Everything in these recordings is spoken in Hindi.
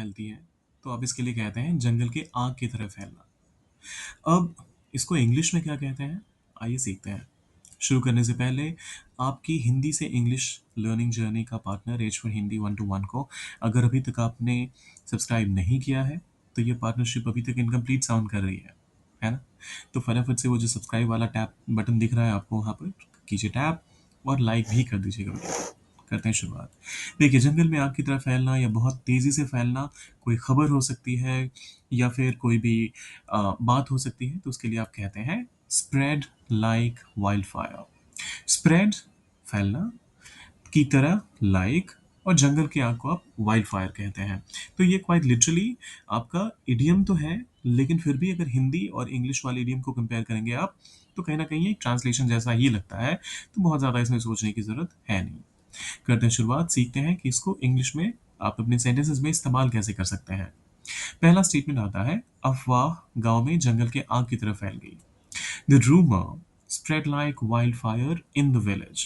फैलती है, तो आप इसके लिए कहते हैं जंगल के आग की तरह फैलना। अब इसको इंग्लिश में क्या कहते हैं, आइए सीखते हैं। शुरू करने से पहले आपकी हिंदी से इंग्लिश लर्निंग जर्नी का partner as for Hindi 1 to 1 को अगर अभी तक आपने सब्सक्राइब नहीं किया है, तो ये पार्टनरशिप अभी तक इनकम्प्लीट साउंड कर रही है ना? तो फटाफट से वो जो सब्सक्राइब वाला टैप बटन दिख रहा है आपको, वहाँ पर कीजिए टैप और लाइक भी कर दीजिएगा वीडियो। करते हैं शुरुआत। देखिए, जंगल में आग की तरह फैलना या बहुत तेज़ी से फैलना कोई खबर हो सकती है या फिर कोई भी बात हो सकती है, तो उसके लिए आप कहते हैं spread like wild fire. Spread फैलना, की तरह लाइक, और जंगल की आग को आप वाइल्ड फायर कहते हैं। तो ये क्वाइट लिटरली आपका इडियम तो है, लेकिन फिर भी अगर हिंदी और इंग्लिश वाले इडियम को कंपेयर करेंगे आप, तो कहीं ना कहीं एक ट्रांसलेशन जैसा ही लगता है। तो बहुत ज़्यादा इसमें सोचने की ज़रूरत है नहीं। करते हैं शुरुआत, सीखते हैं कि इसको इंग्लिश में आप अपने सेंटेंसेस में इस्तेमाल कैसे कर सकते हैं। पहला स्टेटमेंट आता है, अफवाह गांव में जंगल के आग की तरह फैल गई। The rumour spread like wildfire in the village.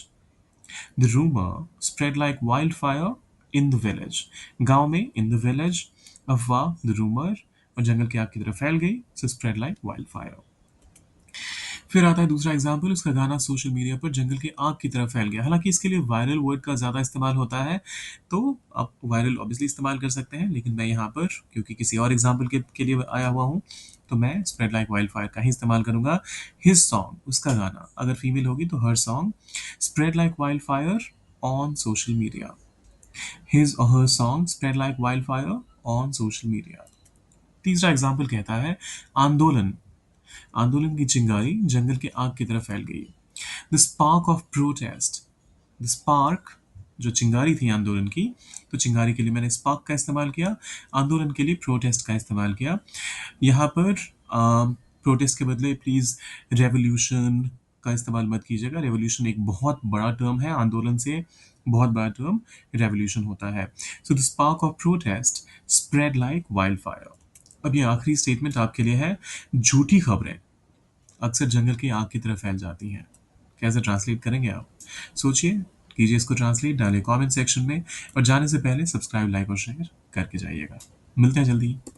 The rumor spread like wildfire in the village. गांव में in the village, अफवाह the rumor और जंगल की आग की तरह फैल गई, so spread like wildfire. फिर आता है दूसरा एग्जाम्पल, उसका गाना सोशल मीडिया पर जंगल की आग की तरह फैल गया। हालांकि इसके लिए वायरल वर्ड का ज़्यादा इस्तेमाल होता है, तो आप वायरल ऑब्वियसली इस्तेमाल कर सकते हैं, लेकिन मैं यहाँ पर क्योंकि किसी और एग्जाम्पल के लिए आया हुआ हूँ, तो मैं स्प्रेड लाइक वाइल्ड फायर का ही इस्तेमाल करूंगा। हिज सॉन्ग, उसका गाना, अगर फीमेल होगी तो her song, spread like wild fire on social media. His or her song spread like wild fire on social media. तीसरा एग्जाम्पल कहता है, आंदोलन, आंदोलन की चिंगारी जंगल के आग की तरह फैल गई। The spark of protest, the spark जो चिंगारी थी आंदोलन की, तो चिंगारी के लिए मैंने स्पार्क का इस्तेमाल किया, आंदोलन के लिए प्रोटेस्ट का इस्तेमाल किया। यहाँ पर प्रोटेस्ट के बदले प्लीज रेवोल्यूशन का इस्तेमाल मत कीजिएगा। रेवोल्यूशन एक बहुत बड़ा टर्म है, आंदोलन से बहुत बड़ा टर्म रेवोल्यूशन होता है। So the spark of protest spread like wild fire. अब ये आखिरी स्टेटमेंट आपके लिए है, झूठी खबरें अक्सर जंगल की आग की तरह फैल जाती हैं। कैसे ट्रांसलेट करेंगे आप? सोचिए, कीजिए इसको ट्रांसलेट, डालिए कमेंट सेक्शन में, और जाने से पहले सब्सक्राइब, लाइक और शेयर करके जाइएगा। मिलते हैं जल्दी।